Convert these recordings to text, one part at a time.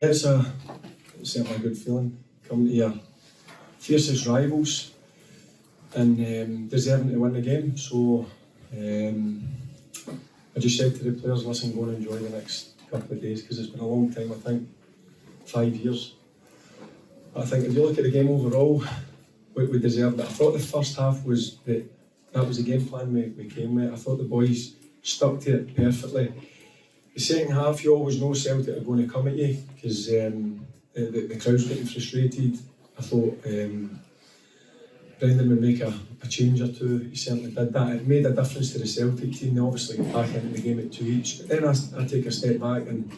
It's certainly a good feeling coming to your fiercest rivals and deserving to win the game. So I just said to the players, listen, go and enjoy the next couple of days, because it's been a long time, I think, 5 years. But I think if you look at the game overall, we deserved it. I thought the first half was that was the game plan we came with. I thought the boys stuck to it perfectly. The second half, you always know Celtic are going to come at you, because the crowd's getting frustrated. I thought Brendan would make a change or two. He certainly did that. It made a difference to the Celtic team. They obviously got back into the game at 2 each. But then I take a step back, and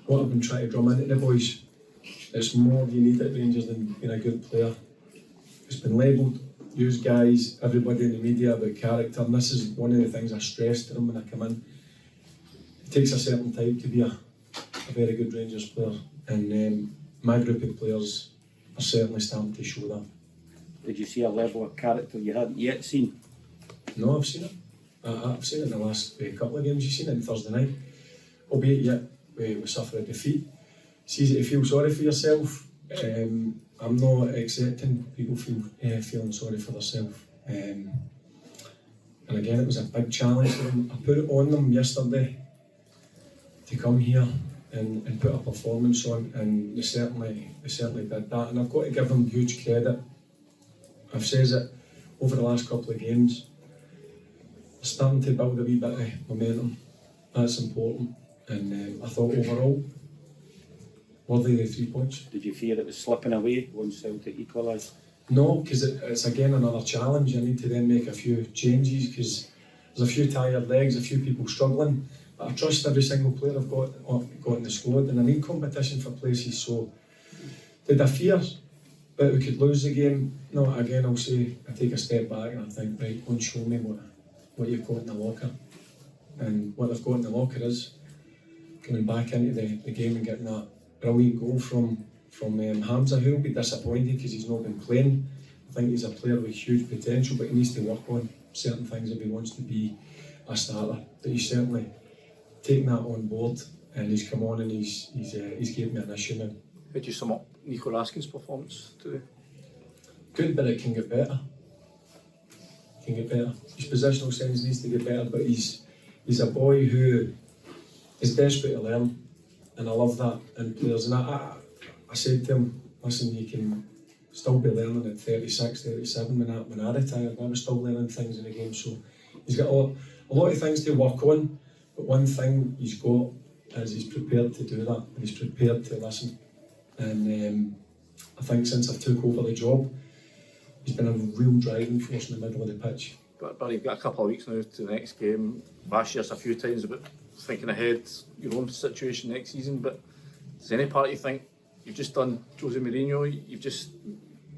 what I've been trying to drum into the boys, it's more you need at Rangers than being a good player. It's been labelled, used guys, everybody in the media about character, and this is one of the things I stress to them when I come in. It takes a certain type to be a very good Rangers player, and my group of players are certainly starting to show that. Did you see a level of character you hadn't yet seen? No, I've seen it. I've seen it in the last couple of games. You've seen it on Thursday night. Albeit yet we suffer a defeat. It's easy to feel sorry for yourself. I'm not accepting people feeling sorry for themselves. And again, it was a big challenge for them. I put it on them yesterday to come here and put a performance on, and they certainly did that. And I've got to give them huge credit. I've said it over the last couple of games. They're starting to build a wee bit of momentum. That's important. And I thought overall, worthy of the 3 points. Did you fear it was slipping away once Celtic equalised? No, because it's again another challenge. I need to then make a few changes, because there's a few tired legs, a few people struggling. But I trust every single player I've got in the squad, and I need competition for places. So did I fear that we could lose the game? No, again, I'll say I take a step back and I think, right, go and show me what you've got in the locker. And what they've got in the locker is coming back into the game and getting that brilliant goal from Hamza, who will be disappointed because he's not been playing. I think he's a player with huge potential, but he needs to work on certain things if he wants to be a starter. But he's certainly taken that on board, and he's come on and he's given me an issue now. How do you sum up Nico Raskin's performance today? Good, but it can get better. His positional sense needs to get better, but he's a boy who is desperate to learn, and I love that in players. And I said to him, listen, you can still be learning at 36, 37. When I retired, I was still learning things in the game. So he's got a lot of things to work on, but one thing he's got is he's prepared to do that, and he's prepared to listen. And I think since I took over the job, he's been a real driving force in the middle of the pitch. But you've got a couple of weeks now to the next game. Last year's a few times about thinking ahead, your own situation next season, but does any part you think you've just done Jose Mourinho, you've just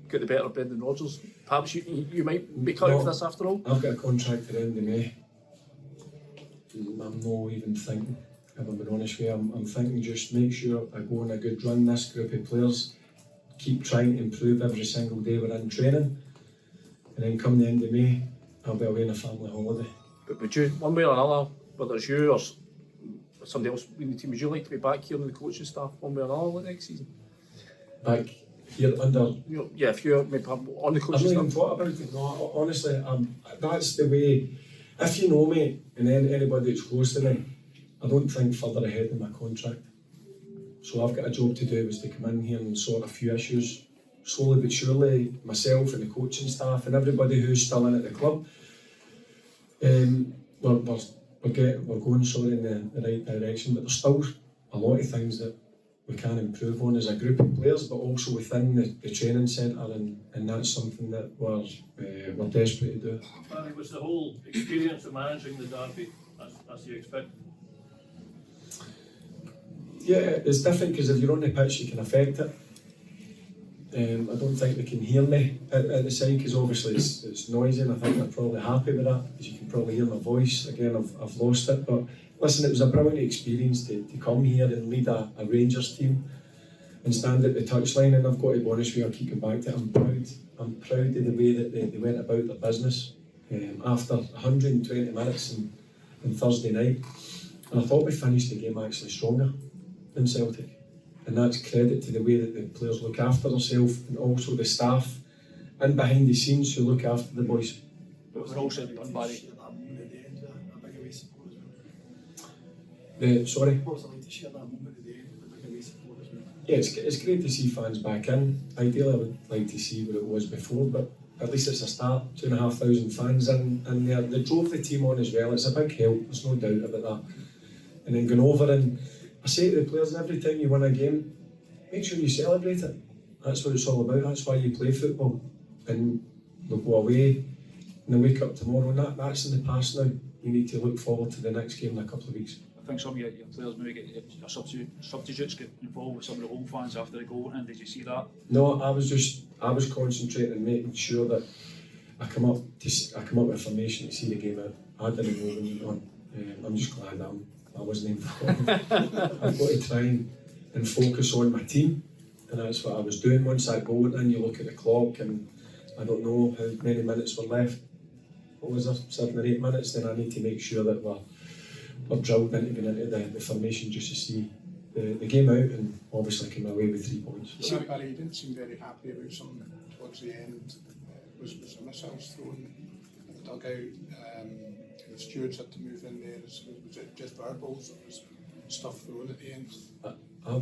got the better of Brendan Rodgers? Perhaps you might be cut out for this after all? I've got a contract at the end of May. I'm not even thinking, if I'm being honest with you. I'm thinking just make sure I go on a good run. This group of players keep trying to improve every single day we're in training, and then come the end of May, I'll be away on a family holiday. But would you, one way or another, whether it's you or somebody else in the team, would you like to be back here on the coaching staff one way or another next season? Back here under... Yeah, if you're maybe on the coaching staff. I've not even thought about it. No, honestly, that's the way. If you know me, and anybody that's close to me, I don't think further ahead in my contract. So I've got a job to do, is to come in here and sort a few issues. Slowly but surely, myself and the coaching staff and everybody who's still in at the club, we're going in the right direction, but there's still a lot of things that we can improve on as a group of players, but also within the training centre, and that's something that we're desperate to do. Barry, was the whole experience of managing the derby as you expected? Yeah, it's different because if you're on the pitch you can affect it. I don't think they can hear me at the side, because obviously it's noisy, and I think they're probably happy with that, because you can probably hear my voice. Again, I've lost it, but listen, it was a brilliant experience to come here and lead a Rangers team and stand at the touchline, and I've got to be honest with you, I'll keep it back to it, I'm proud of the way that they went about their business after 120 minutes on Thursday night, and I thought we finished the game actually stronger than Celtic. and that's credit to the way that the players look after themselves and also the staff and behind the scenes who look after the boys. But we're all said and done, Barry. Sorry? What was it like to share that moment at the end with the big away support as well? Yeah, it's great to see fans back in. Ideally, I would like to see what it was before, but at least it's a start. 2,500 fans in there. They drove the team on as well. It's a big help, there's no doubt about that. And then going over, and I say to the players, every time you win a game, make sure you celebrate it. That's what it's all about. That's why you play football. And they'll go away and they wake up tomorrow, and that's in the past now. You need to look forward to the next game in a couple of weeks. I think some of your players maybe get your substitutes get involved with some of the home fans after the goal, and did you see that? No, I was concentrating on making sure that I come up with information to see the game out. I didn't know when you on. I'm just glad that I wasn't involved. I've got to try and focus on my team, and that's what I was doing. Once that goal went in, you look at the clock, and I don't know how many minutes were left. What was there, 7 or 8 minutes? Then I need to make sure that we're drilled into going into the formation just to see the game out, and obviously come away with 3 points. Barry, you didn't seem very happy about something towards the end. Was the missiles thrown in the dugout? The stewards had to move in there. Was it just verbals, or was stuff thrown at the end? I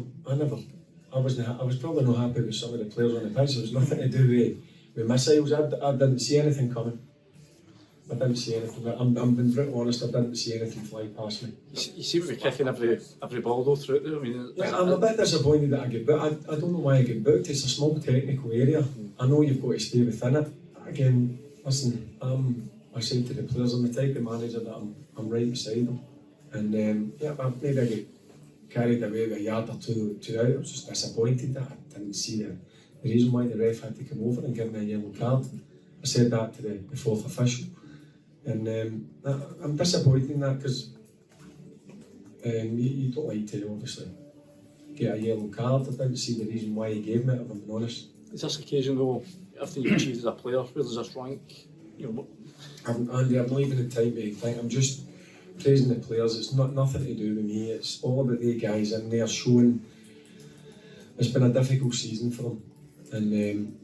was probably not happy with some of the players on the pitch. There was nothing to do with missiles. I didn't see anything coming. I didn't see anything. I'm being brutally honest, I didn't see anything fly past me. You seem to be kicking every ball though through it there. I mean, Yeah, I'm a bit disappointed that I get booked. I don't know why I get booked. It's a small technical area. I know you've got to stay within it. Again, listen, I said to the players, I'm the type of manager that I'm right beside them. And maybe I get carried away with a yard or two out. I was just disappointed that I didn't see the reason why the ref had to come over and give me a yellow card. I said that to the fourth official. And I'm disappointed in that because you don't like to obviously get a yellow card. I didn't see the reason why he gave me it, if I'm being honest. is this occasion though, after you've achieved as a player, where does this rank? Andy, I'm not even the type to think. I'm just praising the players. It's nothing to do with me. It's all about the guys in there showing. It's been a difficult season for them, and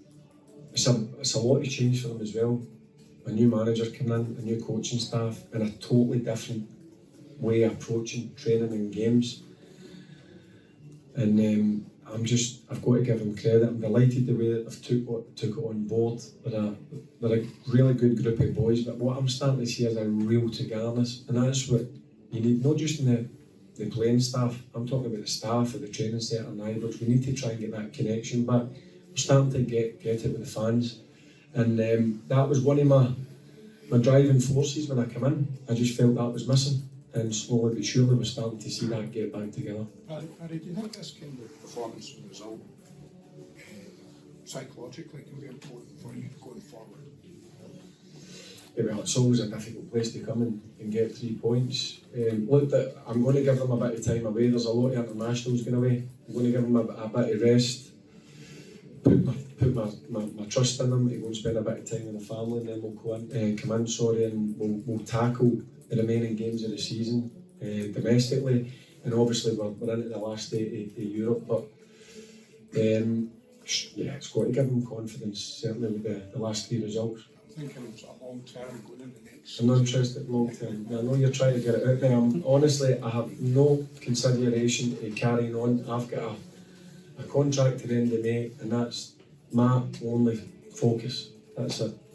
it's a lot of change for them as well. A new manager coming in, a new coaching staff, and a totally different way of approaching training and games. And I've got to give them credit. I'm delighted the way that they've took it on board. They're a really good group of boys, but what I'm starting to see is a real togetherness, and that's what you need, not just in the playing staff. I'm talking about the staff at the training centre and Ibrox. We need to try and get that connection back. We're starting to get it with the fans. And that was one of my driving forces when I came in. I just felt that was missing, and slowly but surely we're starting to see that get back together. Barry, do you think this kind of performance and result psychologically can be important for you going forward? Yeah, well, it's always a difficult place to come and get 3 points. Look, I'm going to give them a bit of time away. There's a lot of internationals going away. I'm going to give them a bit of rest. Put my trust in them to go and spend a bit of time with the family, and then we'll come in, and we'll tackle the remaining games of the season domestically, and obviously we're into the last day of Europe, but it's got to give them confidence, certainly with the last 3 results. I'm thinking it's a long term going into next. I'm not interested long term. I know you're trying to get it out there. Honestly, I have no consideration to carrying on. I've got a contract to the end of May, and that's my only focus. That's it.